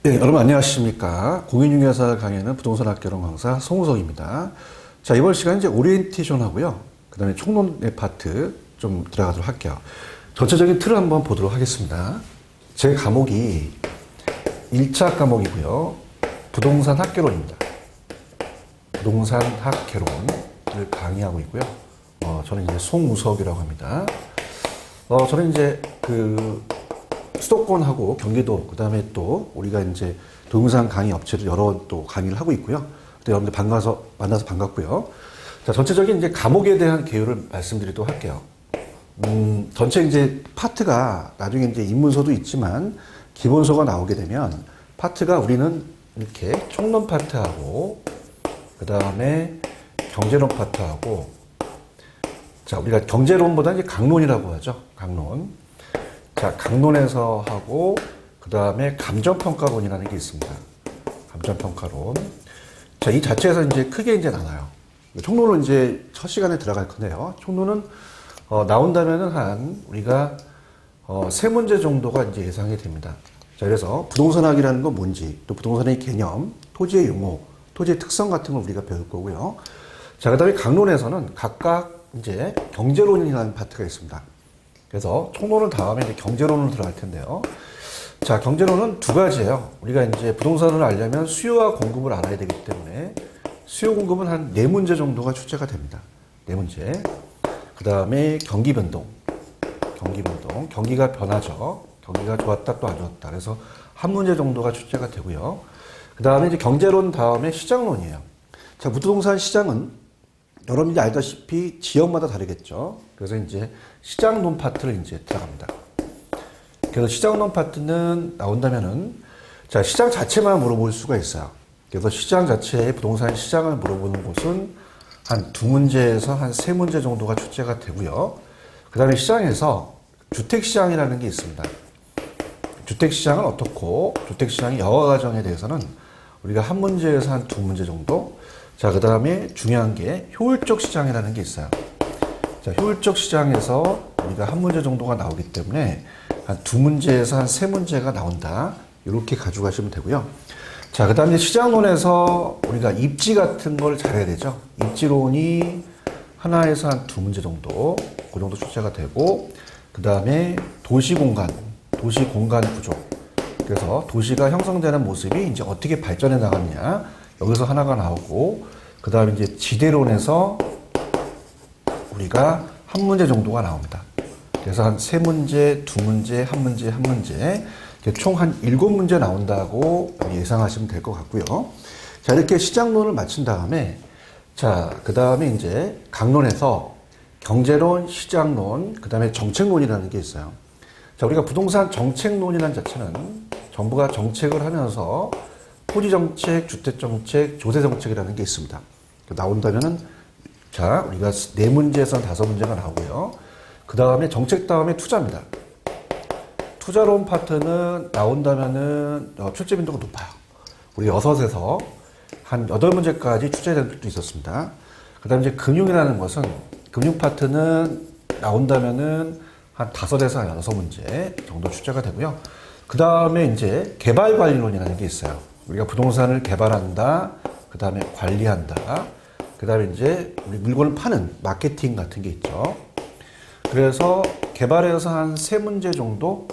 네, 여러분 안녕하십니까. 공인중개사 강의는 부동산 학개론 강사 송우석입니다. 자, 이번 시간 이제 오리엔테이션 하고요. 그 다음에 총론의 파트 좀 들어가도록 할게요. 전체적인 틀을 한번 보도록 하겠습니다. 제 과목이 1차 과목이고요. 부동산 학개론입니다. 부동산 학개론을 강의하고 있고요. 저는 이제 송우석이라고 합니다. 저는 이제 수도권하고 경기도, 그 다음에 또 우리가 이제 동영상 강의 업체도 여러 또 강의를 하고 있고요. 또 여러분들 만나서 반갑고요. 자, 전체적인 이제 과목에 대한 개요를 말씀드리도록 할게요. 전체 이제 파트가 나중에 이제 입문서도 있지만 기본서가 나오게 되면 파트가 우리는 이렇게 총론 파트하고 그 다음에 경제론 파트하고 자, 우리가 경제론보다 이제 강론이라고 하죠. 강론. 자, 강론에서 하고, 그 다음에 감정평가론이라는 게 있습니다. 감정평가론. 자, 이 자체에서 이제 크게 이제 나눠요. 총론은 이제 첫 시간에 들어갈 건데요. 총론은, 나온다면은 우리가, 세 문제 정도가 이제 예상이 됩니다. 자, 그래서 부동산학이라는 건 뭔지, 또 부동산의 개념, 토지의 용어, 토지의 특성 같은 걸 우리가 배울 거고요. 자, 그 다음에 강론에서는 각각 이제 경제론이라는 파트가 있습니다. 그래서 총론은 다음에 이제 경제론으로 들어갈 텐데요. 자, 경제론은 두 가지예요. 우리가 이제 부동산을 알려면 수요와 공급을 알아야 되기 때문에 수요 공급은 한 4문제 정도가 출제가 됩니다. 4문제. 그 다음에 경기 변동. 경기가 변하죠. 경기가 좋았다 또 안 좋았다. 그래서 한 문제 정도가 출제가 되고요. 그 다음에 이제 경제론 다음에 시장론이에요. 자, 부동산 시장은 여러분이 알다시피 지역마다 다르겠죠. 그래서 이제 시장론 파트를 이제 들어갑니다. 그래서 시장론 파트는 나온다면은 자, 시장 자체만 물어볼 수가 있어요. 그래서 시장 자체의 부동산 시장을 물어보는 곳은 한 2문제에서 한 3문제 정도가 출제가 되고요. 그 다음에 시장에서 주택시장이라는 게 있습니다. 주택시장은 어떻고 주택시장의 여가 과정에 대해서는 우리가 한 문제에서 한 2문제 정도. 자, 그 다음에 중요한 게 효율적 시장이라는 게 있어요. 자, 효율적 시장에서 우리가 한 문제 정도가 나오기 때문에 한 2문제에서 한 3문제가 나온다. 이렇게 가져가시면 되고요. 자, 그 다음에 시장론에서 우리가 입지 같은 걸 잘해야 되죠. 입지론이 하나에서 한 2문제 정도, 그 정도 출제가 되고, 그 다음에 도시공간 구조. 그래서 도시가 형성되는 모습이 이제 어떻게 발전해 나갔냐. 여기서 하나가 나오고, 그 다음에 이제 지대론에서 우리가 한 문제 정도가 나옵니다. 그래서 한 3문제, 2문제, 한 문제, 총 한 7문제 나온다고 예상하시면 될 것 같고요. 자, 이렇게 시장론을 마친 다음에, 자, 그 다음에 이제 강론에서 경제론, 시장론, 그 다음에 정책론이라는 게 있어요. 자, 우리가 부동산 정책론이라는 자체는 정부가 정책을 하면서 토지정책, 주택정책, 조세정책이라는 게 있습니다. 나온다면은, 자, 우리가 4문제에서 5문제가 나오고요. 그 다음에 정책 다음에 투자입니다. 투자론 파트는 나온다면은 출제 빈도가 높아요. 우리 6에서 한 8문제까지 출제된 적도 있었습니다. 그 다음에 이제 금융이라는 것은, 금융 파트는 나온다면은 한 5에서 6문제 정도 출제가 되고요. 그 다음에 이제 개발관리론이라는 게 있어요. 우리가 부동산을 개발한다, 그 다음에 관리한다, 그 다음에 이제 우리 물건을 파는 마케팅 같은 게 있죠. 그래서 개발에서 한 3문제 정도,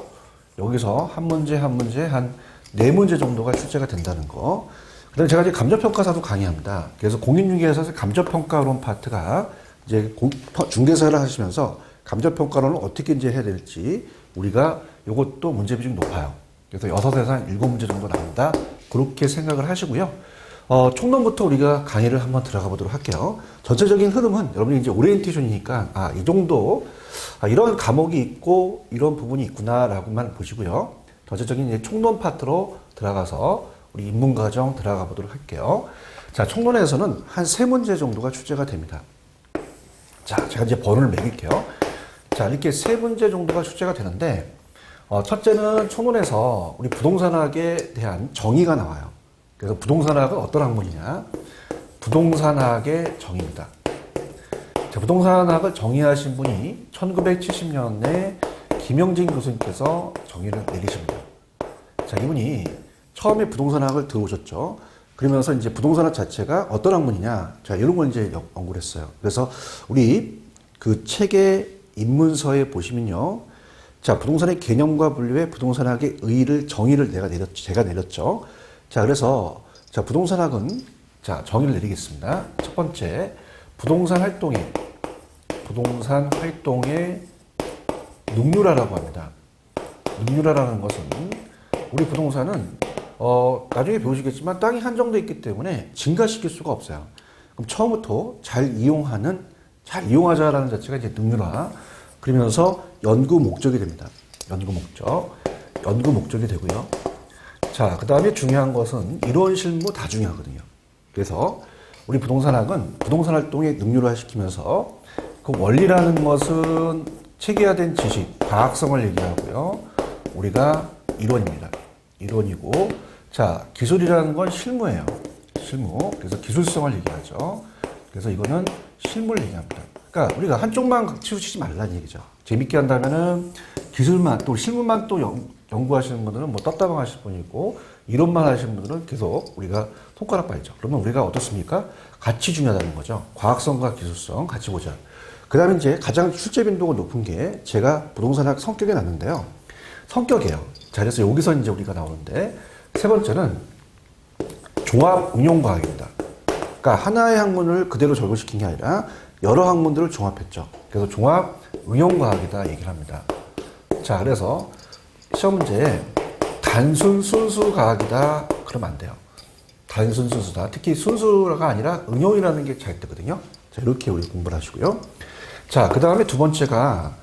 여기서 한 문제, 한 4문제 정도가 출제가 된다는 거. 그 다음에 제가 이제 감정평가사도 강의합니다. 그래서 공인중개사에서 감정평가론 파트가 이제 중개사를 하시면서 감정평가론을 어떻게 이제 해야 될지 우리가 이것도 문제 비중이 높아요. 그래서 6에서 한 7문제 정도 나온다. 그렇게 생각을 하시고요. 총론부터 우리가 강의를 한번 들어가 보도록 할게요. 전체적인 흐름은 여러분이 이제 오리엔테이션이니까, 이 정도, 이런 과목이 있고, 이런 부분이 있구나라고만 보시고요. 전체적인 이제 총론 파트로 들어가서 우리 입문과정 들어가 보도록 할게요. 자, 총론에서는 한 3문제 정도가 출제가 됩니다. 자, 제가 이제 번호를 매길게요. 자, 이렇게 3문제 정도가 출제가 되는데, 첫째는 총론에서 우리 부동산학에 대한 정의가 나와요. 그래서 부동산학은 어떤 학문이냐? 부동산학의 정의입니다. 자, 부동산학을 정의하신 분이 1970년에 김영진 교수님께서 정의를 내리십니다. 자, 이분이 처음에 부동산학을 들어오셨죠. 그러면서 이제 부동산학 자체가 어떤 학문이냐. 자, 이런 걸 이제 연구를 했어요. 그래서 우리 그 책의 입문서에 보시면요. 자, 부동산의 개념과 분류에 부동산학의 정의를 제가 내렸죠. 자, 그래서, 자, 부동산학은, 자, 정의를 내리겠습니다. 첫 번째, 부동산 활동의 능률화라고 합니다. 능률화라는 것은, 우리 부동산은, 나중에 배우시겠지만 땅이 한정되어 있기 때문에 증가시킬 수가 없어요. 그럼 처음부터 잘 이용하자라는 자체가 이제 능률화. 그러면서 연구 목적이 됩니다. 연구 목적이 되고요. 자, 그 다음에 중요한 것은 이론 실무 다 중요하거든요. 그래서 우리 부동산학은 부동산 활동에 능률화 시키면서 그 원리라는 것은 체계화된 지식, 과학성을 얘기하고요. 우리가 이론입니다. 이론이고, 자, 기술이라는 건 실무예요. 실무. 그래서 기술성을 얘기하죠. 그래서 이거는 실무를 얘기합니다. 그러니까 우리가 한쪽만 치우치지 말라는 얘기죠. 재밌게 한다면은 기술만 또 실무만 또 연구하시는 분들은 뭐 떡다방 하실 분이고 이론만 하시는 분들은 계속 우리가 손가락 빨죠. 그러면 우리가 어떻습니까? 같이 중요하다는 거죠. 과학성과 기술성 같이 보자. 그 다음에 이제 가장 출제 빈도가 높은 게 제가 부동산학 성격에 났는데요. 성격이에요. 자, 그래서 여기서 이제 우리가 나오는데 세 번째는 종합 응용과학입니다. 그러니까 하나의 학문을 그대로 적용시킨 게 아니라 여러 학문들을 종합했죠. 그래서 종합 응용과학이다 얘기를 합니다. 자, 그래서 시험 문제에 단순 순수 과학이다 그러면 안 돼요. 단순 순수다. 특히 순수가 아니라 응용이라는 게 잘 뜨거든요. 자, 이렇게 우리 공부를 하시고요. 자, 그 다음에 두 번째가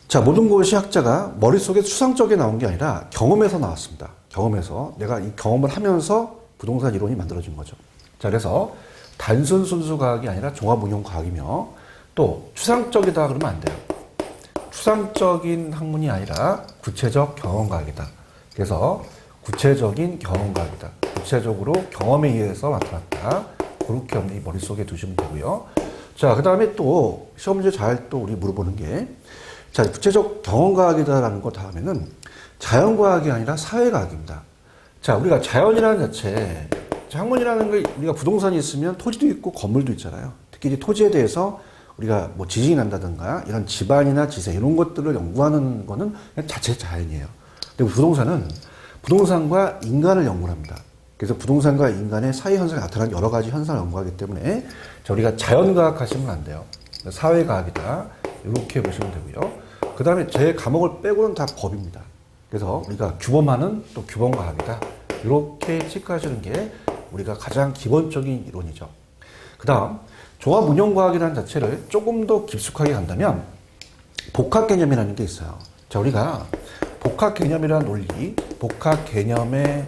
자, 모든 것이 학자가 머릿속에 추상적에 나온 게 아니라 경험에서 나왔습니다. 경험에서 내가 이 경험을 하면서 부동산 이론이 만들어진 거죠. 자, 그래서 단순 순수 과학이 아니라 종합 응용 과학이며 또 추상적이다 그러면 안 돼요. 추상적인 학문이 아니라 구체적 경험 과학이다. 그래서 구체적인 경험 과학이다. 구체적으로 경험에 의해서 나타났다. 그렇게 우리 머릿속에 두시면 되고요. 자, 그 다음에 또 시험 문제 잘 또 우리 물어보는 게 자, 구체적 경험 과학이다라는 거 다음에는 자연 과학이 아니라 사회 과학입니다. 자, 우리가 자연이라는 자체 학문이라는 게 우리가 부동산이 있으면 토지도 있고 건물도 있잖아요. 특히 이제 토지에 대해서 우리가 뭐 지진이 난다든가 이런 지반이나 지세 이런 것들을 연구하는 거는 그냥 자체 자연이에요. 근데 부동산은 부동산과 인간을 연구합니다. 그래서 부동산과 인간의 사이 현상에 나타나는 여러 가지 현상을 연구하기 때문에 자, 우리가 자연과학 하시면 안 돼요. 사회과학이다. 이렇게 보시면 되고요. 그 다음에 제 과목을 빼고는 다 법입니다. 그래서 우리가 규범하는 또 규범과학이다. 이렇게 체크하시는 게 우리가 가장 기본적인 이론이죠. 그 다음 종합운용과학이라는 자체를 조금 더 깊숙하게 간다면 복합개념이라는 게 있어요. 자, 우리가 복합개념이라는 논리, 복합개념의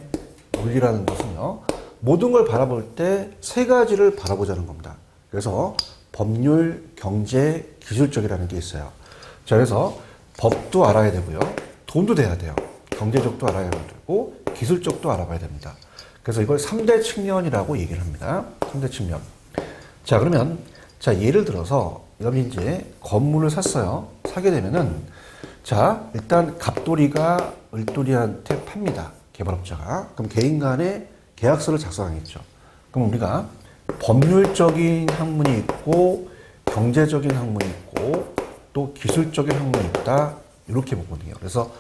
논리라는 것은요. 모든 걸 바라볼 때 세 가지를 바라보자는 겁니다. 그래서 법률, 경제, 기술적이라는 게 있어요. 자, 그래서 법도 알아야 되고요. 돈도 돼야 돼요. 경제적도 알아야 되고 기술적도 알아봐야 됩니다. 그래서 이걸 3대 측면이라고 얘기를 합니다. 3대 측면. 자, 그러면 자, 예를 들어서 여기 이제 건물을 샀어요. 사게 되면은 자, 일단 갑돌이가 을돌이한테 팝니다. 개발업자가. 그럼 개인 간에 계약서를 작성하겠죠. 그럼 우리가 법률적인 학문이 있고 경제적인 학문이 있고 또 기술적인 학문이 있다. 이렇게 보거든요. 그래서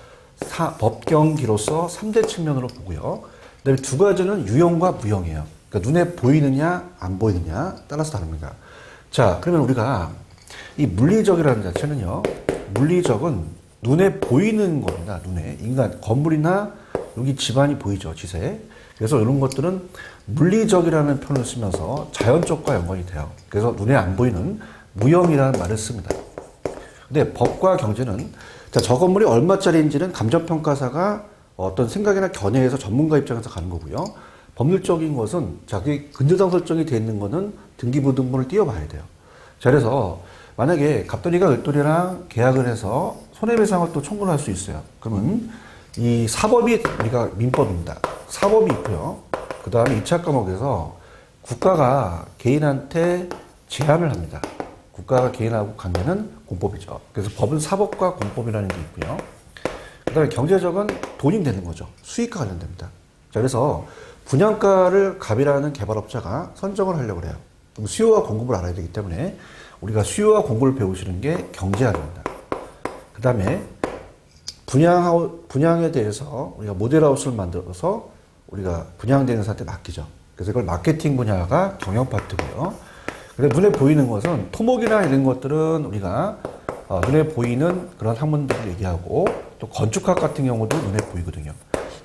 법경기로서 3대 측면으로 보고요. 그다음에 두 가지는 유형과 무형이에요. 그러니까 눈에 보이느냐 안 보이느냐 따라서 다릅니다. 자, 그러면 우리가 이 물리적이라는 자체는요. 물리적은 눈에 보이는 겁니다. 눈에 인간 건물이나 여기 집안이 보이죠. 지세. 그래서 이런 것들은 물리적이라는 표현을 쓰면서 자연적과 연관이 돼요. 그래서 눈에 안 보이는 무형이라는 말을 씁니다. 근데 법과 경제는 자, 저 건물이 얼마짜리인지는 감정평가사가 어떤 생각이나 견해에서 전문가 입장에서 가는 거고요. 법률적인 것은 자, 그게 근저당 설정이 되어 있는 거는 등기부등본을 띄워봐야 돼요. 자, 그래서 만약에 갑돌이가 을돌이랑 계약을 해서 손해배상을 또 청구를 할 수 있어요. 그러면 이 사법이 우리가 민법입니다. 사법이 있고요. 그 다음에 2차 과목에서 국가가 개인한테 제한을 합니다. 국가가 개인하고 관계는 공법이죠. 그래서 법은 사법과 공법이라는 게 있고요. 그 다음에 경제적은 돈이 되는 거죠. 수익과 관련됩니다. 그래서 분양가를 갑이라는 개발업자가 선정을 하려고 해요. 그럼 수요와 공급을 알아야 되기 때문에 우리가 수요와 공급을 배우시는 게 경제학입니다. 그 다음에 분양에 대해서 우리가 모델하우스를 만들어서 우리가 분양되는 사람한테 맡기죠. 그래서 이걸 마케팅 분야가 경영 파트고요. 그래서 눈에 보이는 것은 토목이나 이런 것들은 우리가 눈에 보이는 그런 학문들을 얘기하고 또 건축학 같은 경우도 눈에 보이거든요.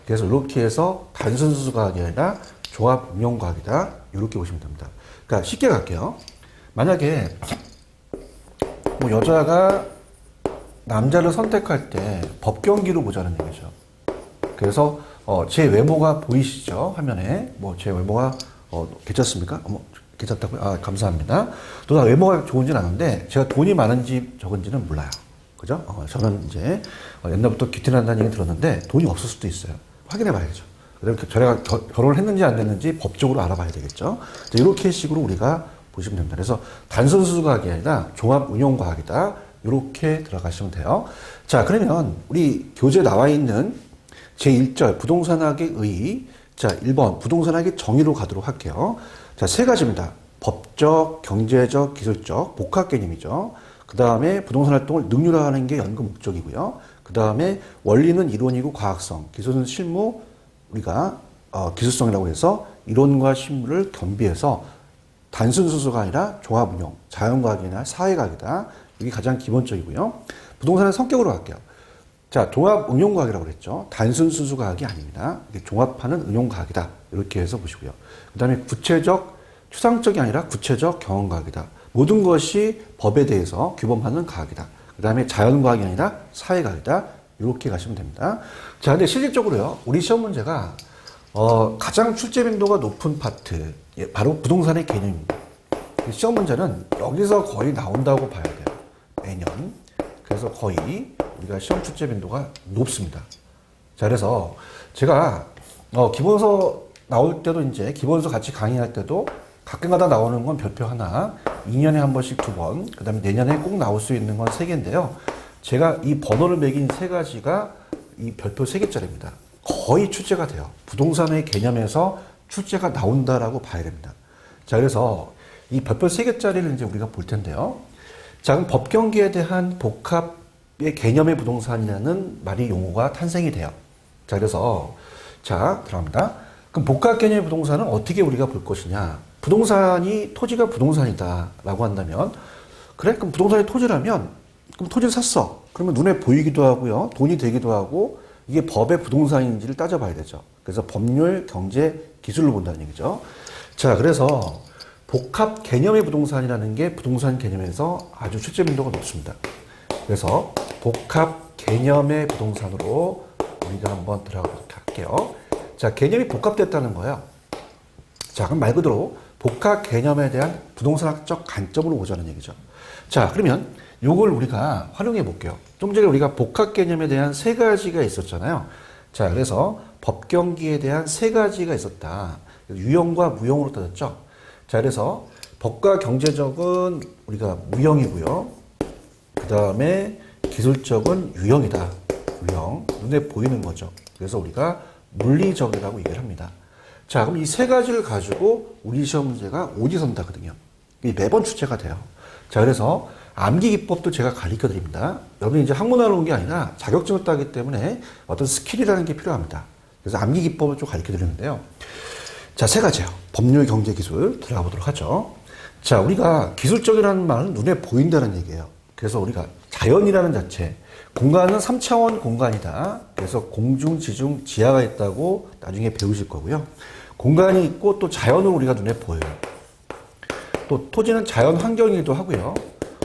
그래서 이렇게 해서 단순 수수과학이 아니라 종합 응용과학이다. 이렇게 보시면 됩니다. 그러니까 쉽게 갈게요. 만약에 뭐 여자가 남자를 선택할 때 법경기로 보자는 얘기죠. 그래서 제 외모가 보이시죠? 화면에 뭐 제 외모가 괜찮습니까? 괜찮다고요? 아, 감사합니다. 또 외모가 좋은지는 아는데 제가 돈이 많은지 적은지는 몰라요. 그죠? 저는 이제 옛날부터 귀티난다는 얘기 들었는데 돈이 없을 수도 있어요. 확인해 봐야죠. 그다음에 제가 결혼을 했는지 안 했는지 법적으로 알아봐야 되겠죠. 이렇게 식으로 우리가 보시면 됩니다. 그래서 단순 수수과학이 아니라 종합 응용과학이다. 이렇게 들어가시면 돼요. 자, 그러면 우리 교재에 나와 있는 제1절 부동산학의 의. 자, 1번 부동산학의 정의로 가도록 할게요. 자, 세 가지입니다. 법적, 경제적, 기술적, 복합 개념이죠. 그 다음에 부동산 활동을 능률화하는 게 연구 목적이고요. 그 다음에 원리는 이론이고 과학성, 기술은 실무, 우리가 기술성이라고 해서 이론과 실무를 겸비해서 단순 수수가 아니라 종합 운용, 자연과학이나 사회과학이다. 이게 가장 기본적이고요. 부동산의 성격으로 갈게요. 자, 종합 응용과학이라고 그랬죠. 단순 수수과학이 아닙니다. 이게 종합하는 응용과학이다. 이렇게 해서 보시고요. 그 다음에 구체적, 추상적이 아니라 구체적 경험과학이다. 모든 것이 법에 대해서 규범하는 과학이다. 그 다음에 자연과학이 아니라 사회과학이다. 이렇게 가시면 됩니다. 자, 근데 실질적으로요, 우리 시험 문제가 가장 출제 빈도가 높은 파트, 바로 부동산의 개념입니다. 시험 문제는 여기서 거의 나온다고 봐야 돼요. 매년. 그래서 거의 우리가 시험 출제 빈도가 높습니다. 자, 그래서 제가 기본서 나올 때도 이제 기본서 같이 강의할 때도 가끔가다 나오는 건 별표 하나, 2년에 한 번씩 2번, 그 다음에 내년에 꼭 나올 수 있는 건 3개인데요. 제가 이 번호를 매긴 3가지가 이 별표 3개짜리입니다. 거의 출제가 돼요. 부동산의 개념에서 출제가 나온다라고 봐야 됩니다. 자, 그래서 이 별표 3개짜리를 이제 우리가 볼 텐데요. 자, 그럼 법경기에 대한 복합의 개념의 부동산이라는 말이 용어가 탄생이 돼요. 자, 그래서 자, 들어갑니다. 그럼 복합 개념의 부동산은 어떻게 우리가 볼 것이냐? 부동산이 토지가 부동산이다라고 한다면, 그래? 그럼 부동산이 토지라면 그럼 토지를 샀어. 그러면 눈에 보이기도 하고요, 돈이 되기도 하고 이게 법의 부동산인지를 따져봐야 되죠. 그래서 법률, 경제, 기술을 본다는 얘기죠. 자, 그래서 복합 개념의 부동산이라는 게 부동산 개념에서 아주 출제 빈도가 높습니다. 그래서 복합 개념의 부동산으로 우리가 한번 들어가도록 할게요. 자, 개념이 복합됐다는 거예요. 자, 그럼 말 그대로 복합 개념에 대한 부동산학적 관점으로 보자는 얘기죠. 자, 그러면 요걸 우리가 활용해 볼게요. 좀 전에 우리가 복합 개념에 대한 3가지가 있었잖아요. 자, 그래서 법경기에 대한 3가지가 있었다. 유형과 무형으로 따졌죠. 자, 그래서 법과 경제적은 우리가 무형이고요. 그 다음에 기술적은 유형이다. 유형. 눈에 보이는 거죠. 그래서 우리가 물리적이라고 얘기를 합니다. 자, 그럼 이 3가지를 가지고 우리 시험 문제가 오지선다거든요. 매번 출제가 돼요. 자, 그래서 암기 기법도 제가 가르쳐 드립니다. 여러분이 이제 학문하러 온 게 아니라 자격증을 따기 때문에 어떤 스킬이라는 게 필요합니다. 그래서 암기 기법을 좀 가르쳐 드리는데요. 자, 3가지요. 법률, 경제, 기술 들어가 보도록 하죠. 자, 우리가 기술적이라는 말은 눈에 보인다는 얘기예요. 그래서 우리가 자연이라는 자체, 공간은 3차원 공간이다. 그래서 공중, 지중, 지하가 있다고 나중에 배우실 거고요. 공간이 있고 또 자연으로 우리가 눈에 보여요. 또 토지는 자연 환경이기도 하고요.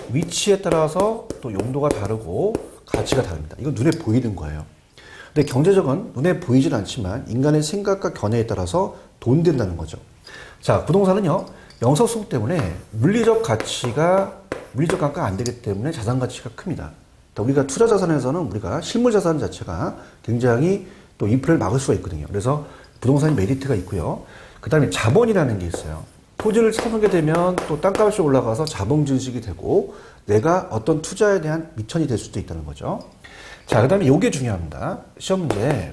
위치에 따라서 또 용도가 다르고 가치가 다릅니다. 이건 눈에 보이는 거예요. 근데 경제적은 눈에 보이진 않지만 인간의 생각과 견해에 따라서 돈 된다는 거죠. 자, 부동산은요, 영서수급 때문에 물리적 가치가 안 되기 때문에 자산 가치가 큽니다. 우리가 투자 자산에서는 우리가 실물 자산 자체가 굉장히 또 인플레를 막을 수가 있거든요. 그래서 부동산이 메리트가 있고요. 그 다음에 자본이라는 게 있어요. 토지를 사놓게 되면 또 땅값이 올라가서 자본 증식이 되고 내가 어떤 투자에 대한 미천이 될 수도 있다는 거죠. 자, 그 다음에 요게 중요합니다. 시험 문제.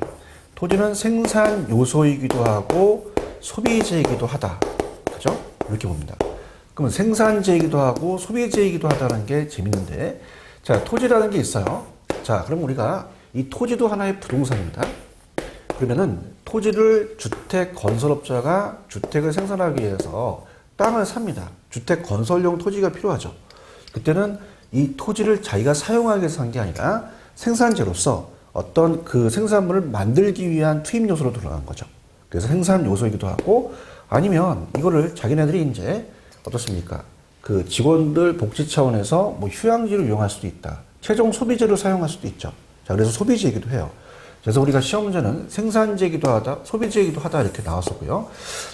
토지는 생산 요소이기도 하고 소비재이기도 하다. 그죠? 이렇게 봅니다. 그러면 생산재이기도 하고 소비재이기도 하다는 게 재밌는데, 자, 토지라는 게 있어요. 자, 그럼 우리가 이 토지도 하나의 부동산입니다. 그러면은 토지를 주택 건설업자가 주택을 생산하기 위해서 땅을 삽니다. 주택 건설용 토지가 필요하죠. 그때는 이 토지를 자기가 사용하기 위해서 산 게 아니라 생산재로서 어떤 그 생산물을 만들기 위한 투입 요소로 들어간 거죠. 그래서 생산 요소이기도 하고, 아니면 이거를 자기네들이 이제 어떻습니까? 그 직원들 복지 차원에서 뭐 휴양지로 이용할 수도 있다. 최종 소비재로 사용할 수도 있죠. 자, 그래서 소비재이기도 해요. 그래서 우리가 시험 문제는 생산재이기도 하다, 소비재이기도 하다 이렇게 나왔었고요.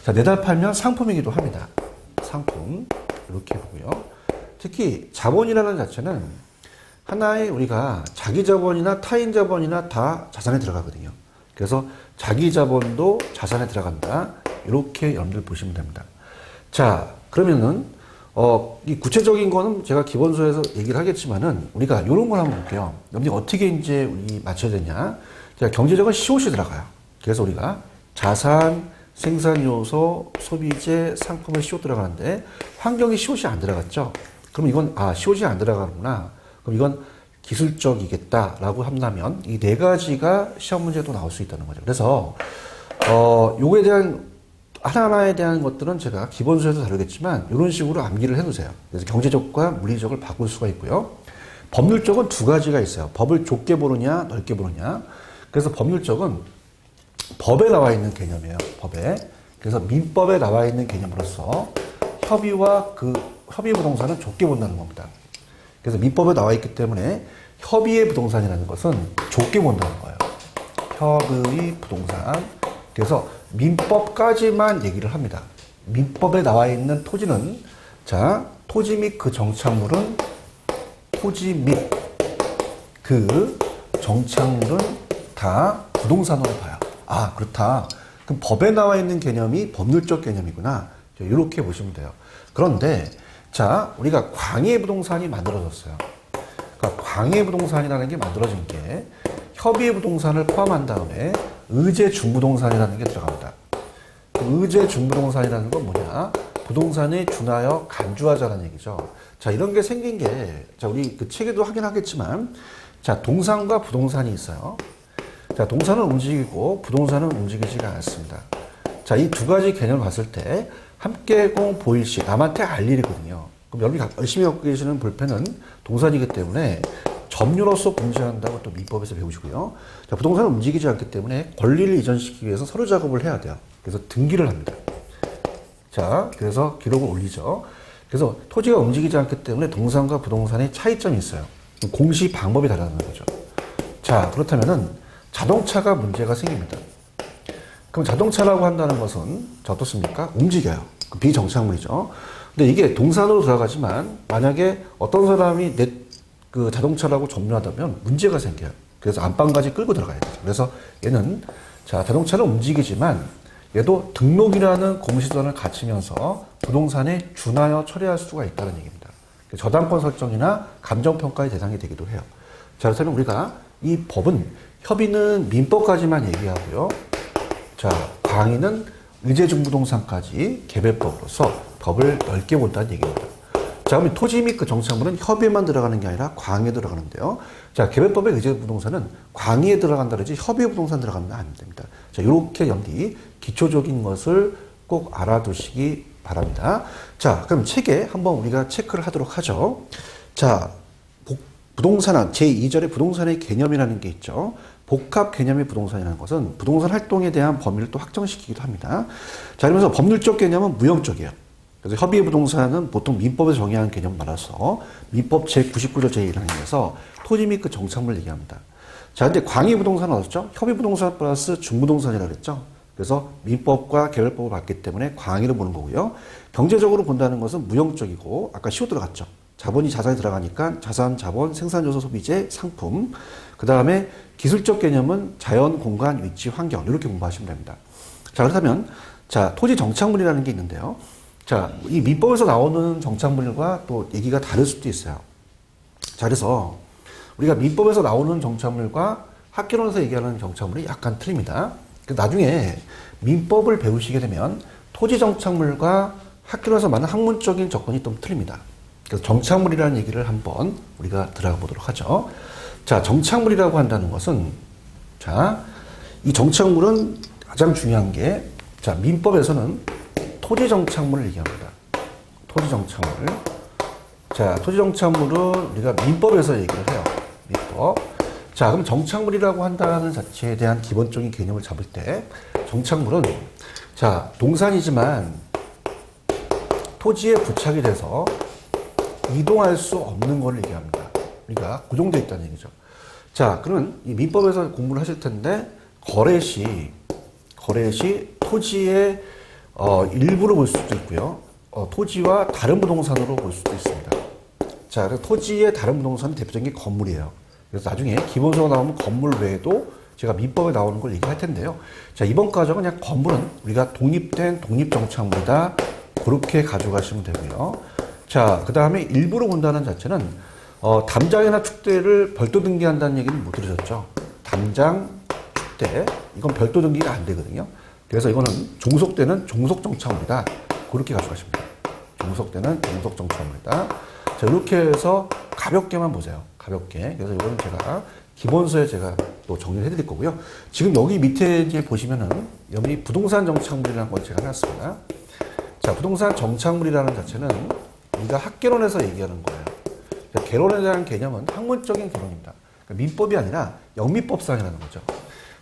자, 내다 팔면 상품이기도 합니다. 상품. 이렇게 보고요. 특히 자본이라는 자체는 하나의 우리가 자기 자본이나 타인 자본이나 다 자산에 들어가거든요. 그래서 자기 자본도 자산에 들어간다. 이렇게 여러분들 보시면 됩니다. 자, 그러면은 이 구체적인 거는 제가 기본서에서 얘기를 하겠지만은 우리가 이런 걸 한번 볼게요. 여러분들 어떻게 이제 우리 맞춰야 되냐? 자, 경제적은 COC 들어가요. 그래서 우리가 자산, 생산 요소, 소비재, 상품에 CO 들어가는데 환경에 COC 안 들어갔죠? 그럼 이건 COC 안 들어가는구나. 그럼 이건 기술적이겠다라고 한다면 이 네 가지가 시험 문제도 나올 수 있다는 거죠. 그래서 요거에 대한 하나하나에 대한 것들은 제가 기본서에서 다루겠지만 이런 식으로 암기를 해두세요. 그래서 경제적과 물리적을 바꿀 수가 있고요. 법률적은 두 가지가 있어요. 법을 좁게 보느냐 넓게 보느냐. 그래서 법률적은 법에 나와 있는 개념이에요. 법에. 그래서 민법에 나와 있는 개념으로서 협의와 그 협의 부동산은 좁게 본다는 겁니다. 그래서 민법에 나와 있기 때문에 협의의 부동산이라는 것은 좁게 본다는 거예요. 협의 부동산. 그래서 민법까지만 얘기를 합니다. 민법에 나와 있는 토지는, 자, 토지 및 그 정착물은, 토지 및 그 정착물은 다 부동산으로 봐요. 아, 그렇다. 그럼 법에 나와 있는 개념이 법률적 개념이구나. 이렇게 보시면 돼요. 그런데, 자, 우리가 광해 부동산이 만들어졌어요. 그러니까 광해 부동산이라는 게 만들어진 게 협의 부동산을 포함한 다음에 의제 중부동산이라는 게 들어갑니다. 의제 중부동산이라는 건 뭐냐? 부동산에 준하여 간주하자는 얘기죠. 자, 이런 게 생긴 게, 자, 우리 그 책에도 하긴 하겠지만, 자, 동산과 부동산이 있어요. 자, 동산은 움직이고 부동산은 움직이지가 않습니다. 자, 이 두 가지 개념을 봤을 때 함께공 보일시, 남한테 알 일이거든요. 그럼 여러분이 열심히 갖고 계시는 볼펜은 동산이기 때문에 점유로서 공시한다고 또 민법에서 배우시고요. 자, 부동산은 움직이지 않기 때문에 권리를 이전시키기 위해서 서류 작업을 해야 돼요. 그래서 등기를 합니다. 자, 그래서 기록을 올리죠. 그래서 토지가 움직이지 않기 때문에 동산과 부동산의 차이점이 있어요. 공시 방법이 다르다는 거죠. 자, 그렇다면은 자동차가 문제가 생깁니다. 그럼 자동차라고 한다는 것은 자, 어떻습니까? 움직여요. 비정착물이죠. 근데 이게 동산으로 들어가지만 만약에 어떤 사람이 내 그 자동차라고 점유하다면 문제가 생겨요. 그래서 안방까지 끌고 들어가야 되죠. 그래서 얘는 자, 자동차는 움직이지만 얘도 등록이라는 공시선을 갖추면서 부동산에 준하여 처리할 수가 있다는 얘기입니다. 저당권 설정이나 감정평가의 대상이 되기도 해요. 자, 그래서 우리가 이 법은 협의는 민법까지만 얘기하고요. 자, 광의는 의제중부동산까지 개별법으로서 법을 넓게 본다는 얘기입니다. 자, 그럼 토지 및 그 정착물은 협의에만 들어가는 게 아니라 광의에 들어가는데요. 자, 개별법의 의제부동산은 광의에 들어간다 그러지 협의 부동산 들어가면 안 됩니다. 자, 이렇게 염디 기초적인 것을 꼭 알아두시기 바랍니다. 자, 그럼 책에 한번 우리가 체크를 하도록 하죠. 자, 부동산은 제2절에 부동산의 개념이라는 게 있죠. 복합 개념의 부동산이라는 것은 부동산 활동에 대한 범위를 또 확정시키기도 합니다. 자, 그러면서 법률적 개념은 무형적이에요. 그래서 협의의 부동산은 보통 민법에서 정의하는 개념을 말아서 민법 제99조 제1항에서 토지 및 그 정착물을 얘기합니다. 자, 근데 광의 부동산은 어떻죠? 협의 부동산 플러스 중부동산이라고 그랬죠. 그래서 민법과 개별법을 봤기 때문에 광의를 보는 거고요. 경제적으로 본다는 것은 무형적이고 아까 시호 들어갔죠. 자본이 자산에 들어가니까 자산, 자본, 생산요소, 소비재, 상품. 그 다음에 기술적 개념은 자연, 공간, 위치, 환경 이렇게 공부하시면 됩니다. 자, 그렇다면 자, 토지 정착물이라는 게 있는데요. 자, 이 민법에서 나오는 정착물과 또 얘기가 다를 수도 있어요. 자, 그래서 우리가 민법에서 나오는 정착물과 학개론에서 얘기하는 정착물이 약간 틀립니다. 나중에 민법을 배우시게 되면 토지 정착물과 학개론에서 말하는 학문적인 접근이 좀 틀립니다. 그래서 정착물이라는 얘기를 한번 우리가 들어가 보도록 하죠. 자, 정착물이라고 한다는 것은, 자, 이 정착물은 가장 중요한 게, 자, 민법에서는 토지 정착물을 얘기합니다. 토지 정착물. 자, 토지 정착물은 우리가 민법에서 얘기를 해요. 민법. 자, 그럼 정착물이라고 한다는 자체에 대한 기본적인 개념을 잡을 때, 정착물은, 자, 동산이지만 토지에 부착이 돼서 이동할 수 없는 걸 얘기합니다. 그러니까 고정되어 있다는 얘기죠. 자, 그러면 이 민법에서 공부를 하실 텐데, 거래 시 토지의 일부로 볼 수도 있고요. 토지와 다른 부동산으로 볼 수도 있습니다. 자, 그래서 토지의 다른 부동산은 대표적인 게 건물이에요. 그래서 나중에 기본서가 나오면 건물 외에도 제가 민법에 나오는 걸 얘기할 텐데요. 자, 이번 과정은 그냥 건물은 우리가 독립된 독립정착물이다. 그렇게 가져가시면 되고요. 자, 그 다음에 일부로 본다는 자체는 담장이나 축대를 별도 등기한다는 얘기는 못 들으셨죠? 담장, 축대, 이건 별도 등기가 안 되거든요. 그래서 이거는 종속되는 종속정착물이다. 그렇게 가져가시면 돼요. 종속되는 종속정착물이다. 자, 이렇게 해서 가볍게만 보세요. 가볍게. 그래서 이거는 제가 기본서에 제가 또 정리를 해드릴 거고요. 지금 여기 밑에 이제 보시면은 여기 부동산 정착물이라는 걸 제가 해놨습니다. 자, 부동산 정착물이라는 자체는 우리가 학개론에서 얘기하는 거예요. 그러니까 개론에 대한 개념은 학문적인 개론입니다. 그러니까 민법이 아니라 영미법상이라는 거죠.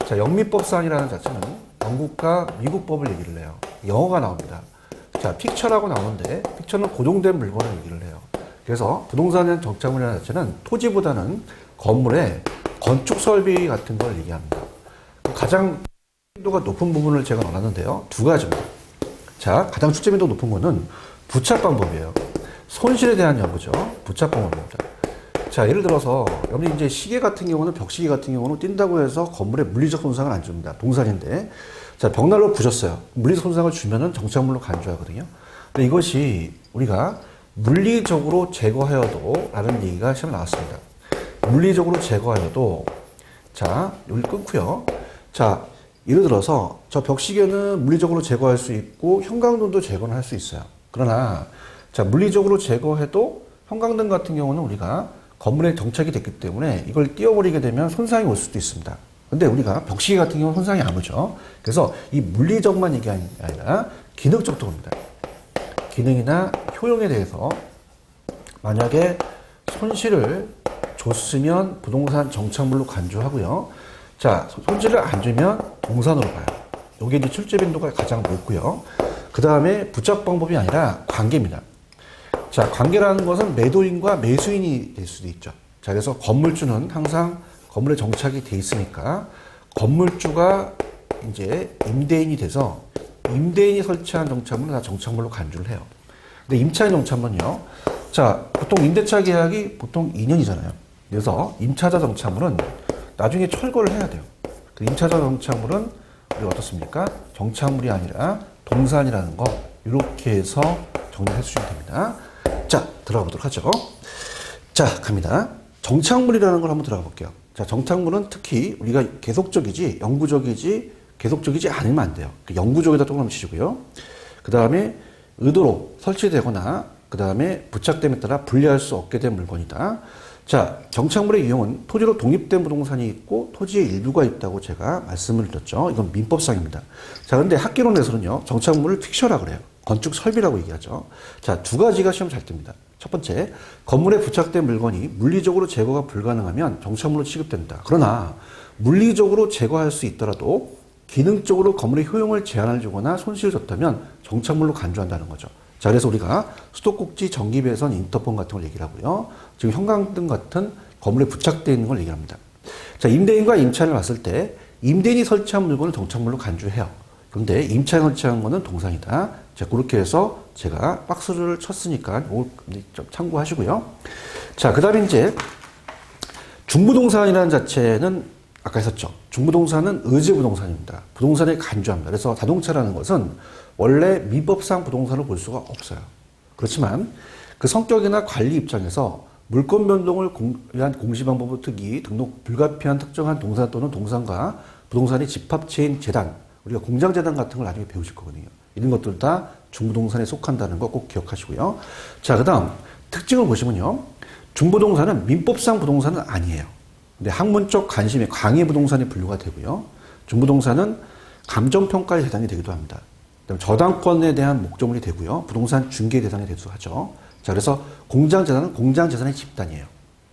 자, 영미법상이라는 자체는 영국과 미국법을 얘기를 해요. 영어가 나옵니다. 자, 픽처라고 나오는데 픽처는 고정된 물건을 얘기를 해요. 그래서 부동산 정착물이라는 자체는 토지보다는 건물의 건축 설비 같은 걸 얘기합니다. 가장 민도가 높은 부분을 제가 넣어놨는데요. 두 가지입니다. 자, 가장 출제 민도가 높은 거는 부착 방법이에요. 손실에 대한 연구죠. 부착 방법입니다. 자, 예를 들어서 여기 이제 시계 같은 경우는 벽시계 같은 경우는 뛴다고 해서 건물에 물리적 손상을 안 줍니다. 동산인데, 자, 벽난로 부셨어요. 물리적 손상을 주면은 정착물로 간주하거든요. 근데 이것이 우리가 물리적으로 제거하여도 라는 얘기가 시험에 나왔습니다. 물리적으로 제거하여도, 자, 여기 끊고요. 자, 예를 들어서 저 벽시계는 물리적으로 제거할 수 있고 형광등도 제거는 할 수 있어요. 그러나 자, 물리적으로 제거해도 형광등 같은 경우는 우리가 건물에 정착이 됐기 때문에 이걸 띄워버리게 되면 손상이 올 수도 있습니다. 근데 우리가 벽시계 같은 경우는 손상이 안 오죠. 그래서 이 물리적만 얘기하는 게 아니라 기능적도 옵니다. 기능이나 효용에 대해서 만약에 손실을 줬으면 부동산 정착물로 간주하고요. 자, 손실을 안 주면 동산으로 가요. 이게 이제 출제 빈도가 가장 높고요. 그 다음에 부착 방법이 아니라 관계입니다. 자, 관계라는 것은 매도인과 매수인이 될 수도 있죠. 자, 그래서 건물주는 항상 건물에 정착이 돼 있으니까 건물주가 이제 임대인이 돼서 임대인이 설치한 정착물은 다 정착물로 간주를 해요. 근데 임차인 정착물은요. 자, 보통 임대차 계약이 보통 2년이잖아요. 그래서 임차자 정착물은 나중에 철거를 해야 돼요. 그 임차자 정착물은 우리가 어떻습니까? 정착물이 아니라 동산이라는 거 이렇게 해서 정리할 수 있으면 됩니다. 자, 들어가 보도록 하죠. 자, 갑니다. 정착물이라는 걸 한번 들어가 볼게요. 자, 정착물은 특히 우리가 계속적이지 영구적이지 계속적이지 않으면 안 돼요. 영구적에다 동그라미 치시고요. 그 다음에 의도로 설치되거나 그 다음에 부착됨에 따라 분리할 수 없게 된 물건이다. 자, 정착물의 유형은 토지로 독립된 부동산이 있고 토지의 일부가 있다고 제가 말씀을 드렸죠. 이건 민법상입니다. 자, 그런데 학개론에서는요, 정착물을 픽셔라 그래요. 건축 설비라고 얘기하죠. 자, 두 가지가 시험 잘 뜹니다. 첫 번째, 건물에 부착된 물건이 물리적으로 제거가 불가능하면 정착물로 취급된다. 그러나 물리적으로 제거할 수 있더라도 기능적으로 건물의 효용을 제한을 주거나 손실을 줬다면 정착물로 간주한다는 거죠. 자, 그래서 우리가 수도꼭지, 전기배선, 인터폰 같은 걸 얘기를 하고요. 지금 형광등 같은 건물에 부착되어 있는 걸 얘기합니다. 자, 임대인과 임차인을 봤을 때 임대인이 설치한 물건을 정착물로 간주해요. 그런데 임차인이 설치한 거는 동산이다. 자, 그렇게 해서 제가 박스를 쳤으니까 이걸 좀 참고하시고요. 자, 그 다음에 이제 중부동산이라는 자체는 아까 했었죠. 중부동산은 의제부동산입니다. 부동산에 간주합니다. 그래서 자동차라는 것은 원래 민법상 부동산을 볼 수가 없어요. 그렇지만 그 성격이나 관리 입장에서 물권 변동을 위한 공시 방법의 특이, 등록 불가피한 특정한 동산 또는 동산과 부동산의 집합체인 재단, 우리가 공장재단 같은 걸 나중에 배우실 거거든요. 이런 것들 다 중부동산에 속한다는 거 꼭 기억하시고요. 자, 그 다음 특징을 보시면요. 중부동산은 민법상 부동산은 아니에요. 근데 학문적 관심의 강의 부동산이 분류가 되고요. 중부동산은 감정평가의 대상이 되기도 합니다. 그다음에 저당권에 대한 목적물이 되고요. 부동산 중개 대상이 되기도 하죠. 자, 그래서 공장재산은 공장재산의 집단이에요.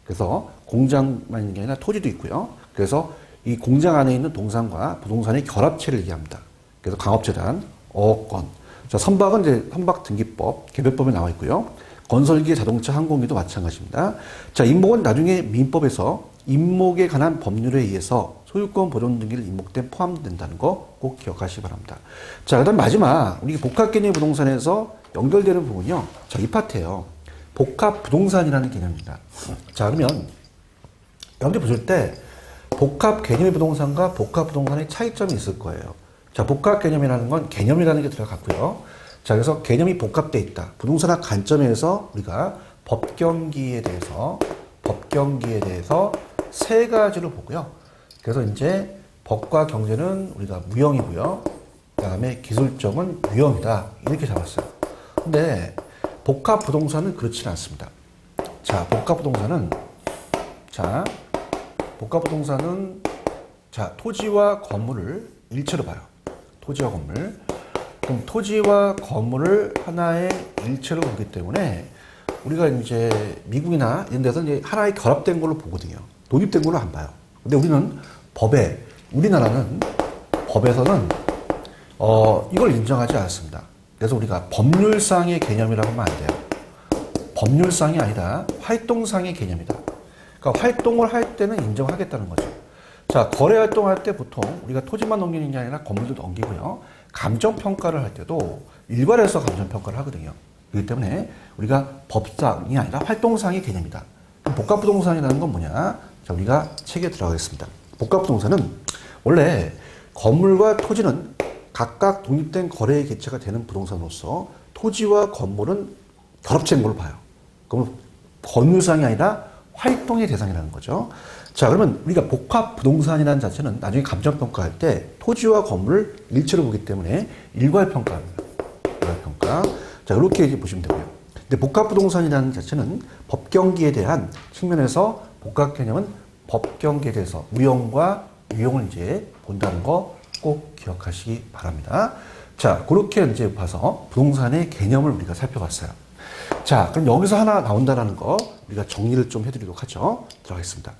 그래서 공장만 있는 게 아니라 토지도 있고요. 그래서 이 공장 안에 있는 동산과 부동산의 결합체를 얘기합니다. 그래서 강업재단, 어업권. 자, 선박은 이제 선박등기법, 개별법에 나와 있고요. 건설기, 자동차, 항공기도 마찬가지입니다. 자, 임목은 나중에 민법에서 임목에 관한 법률에 의해서 소유권 보존 등기를 임목된 포함된다는 거 꼭 기억하시기 바랍니다. 자, 그다음 마지막 우리 복합개념 부동산에서 연결되는 부분이요. 자, 이 파트예요. 복합부동산이라는 개념입니다. 자, 그러면 여기 보실 때 복합개념의 부동산과 복합부동산의 차이점이 있을 거예요. 자, 복합개념이라는 건 개념이라는 게 들어갔고요. 자, 그래서 개념이 복합되어 있다. 부동산학 관점에서 우리가 법경기에 대해서 세 가지로 보고요. 그래서 이제 법과 경제는 우리가 무형이고요. 그 다음에 기술적은 유형이다. 이렇게 잡았어요. 근데 복합부동산은 그렇지는 않습니다. 자, 복합부동산은 토지와 건물을 일체로 봐요. 토지와 건물. 그럼 토지와 건물을 하나의 일체로 보기 때문에 우리가 이제 미국이나 이런 데서 이제 하나의 결합된 걸로 보거든요. 독립된 걸로 안 봐요. 근데 우리나라는 법에서는 이걸 인정하지 않습니다. 그래서 우리가 법률상의 개념이라고 하면 안 돼요. 법률상이 아니라 활동상의 개념이다. 그러니까 활동을 할 때는 인정하겠다는 거죠. 자, 거래 활동할 때 보통 우리가 토지만 넘기는 게 아니라 건물도 넘기고요. 감정평가를 할 때도 일괄해서 감정평가를 하거든요. 그렇기 때문에 우리가 법상이 아니라 활동상의 개념이다. 복합부동산이라는 건 뭐냐? 자, 우리가 책에 들어가겠습니다. 복합부동산은 원래 건물과 토지는 각각 독립된 거래의 개체가 되는 부동산으로서 토지와 건물은 결합체인 걸로 봐요. 그럼 권유상이 아니라 활동의 대상이라는 거죠. 자, 그러면 우리가 복합부동산이라는 자체는 나중에 감정평가할 때 토지와 건물을 일체로 보기 때문에 일괄평가합니다. 일괄평가. 자, 이렇게 이제 보시면 되고요. 근데 복합부동산이라는 자체는 법경기에 대한 측면에서 복합개념은 법경기에 대해서 무형과 유형을 이제 본다는 거 꼭 기억하시기 바랍니다. 자, 그렇게 이제 봐서 부동산의 개념을 우리가 살펴봤어요. 자, 그럼 여기서 하나 나온다는 거 우리가 정리를 좀 해드리도록 하죠. 들어가겠습니다.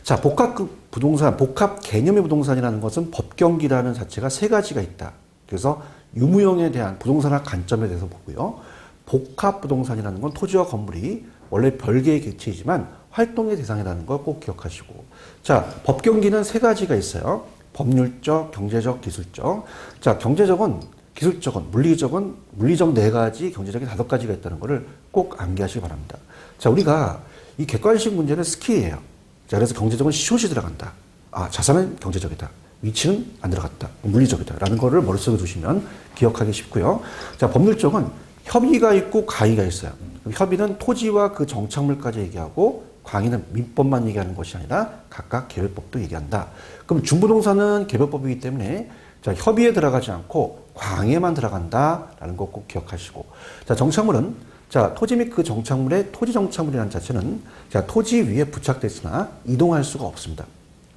자, 복합부동산, 복합개념의 부동산이라는 것은 법경기라는 자체가 세 가지가 있다. 그래서 유무형에 대한 부동산학 관점에 대해서 보고요. 복합부동산이라는 건 토지와 건물이 원래 별개의 객체이지만 활동의 대상이라는 걸 꼭 기억하시고. 자, 법경기는 세 가지가 있어요. 법률적, 경제적, 기술적. 자, 경제적은, 기술적은, 물리적 네 가지, 경제적인 5가지가 있다는 것을 꼭 암기하시기 바랍니다. 자, 우리가 이 객관식 문제는 스킬이에요. 자, 그래서 경제적은 숏이 들어간다. 아, 자산은 경제적이다. 위치는 안 들어갔다. 물리적이다. 라는 거를 머릿속에 두시면 기억하기 쉽고요. 자, 법률적은 협의가 있고 가의가 있어요. 협의는 토지와 그 정착물까지 얘기하고 광의는 민법만 얘기하는 것이 아니라 각각 개별법도 얘기한다. 그럼 중부동산은 개별법이기 때문에 자, 협의에 들어가지 않고 광의에만 들어간다라는 거 꼭 기억하시고. 자, 정착물은 자, 토지 및 그 정착물의 토지 정착물이라는 자체는 자, 토지 위에 부착됐으나 이동할 수가 없습니다.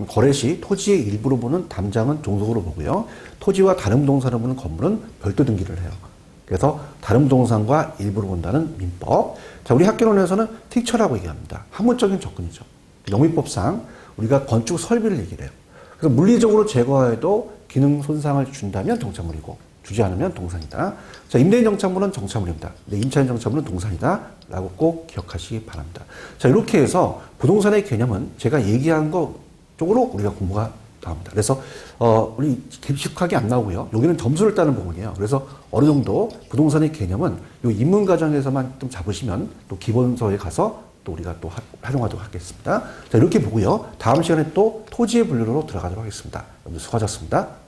거래 시 토지의 일부로 보는 담장은 종속으로 보고요. 토지와 다른 부동산을 보는 건물은 별도 등기를 해요. 그래서 다른 부동산과 일부로 본다는 민법. 자, 우리 학개론에서는 틱처라고 얘기합니다. 학문적인 접근이죠. 영미법상 우리가 건축 설비를 얘기를 해요. 그래서 물리적으로 제거해도 기능 손상을 준다면 정착물이고 주지 않으면 동산이다. 자, 임대인 정착물은 정착물입니다. 근데 임차인 정착물은 동산이다. 라고 꼭 기억하시기 바랍니다. 자, 이렇게 해서 부동산의 개념은 제가 얘기한 거 쪽으로 우리가 공부가 나옵니다. 그래서 우리 깊숙하게 안 나오고요. 여기는 점수를 따는 부분이에요. 그래서 어느 정도 부동산의 개념은 이 입문 과정에서만 좀 잡으시면 또 기본서에 가서 또 우리가 또 활용하도록 하겠습니다. 자, 이렇게 보고요. 다음 시간에 또 토지의 분류로 들어가도록 하겠습니다. 여러분 수고하셨습니다.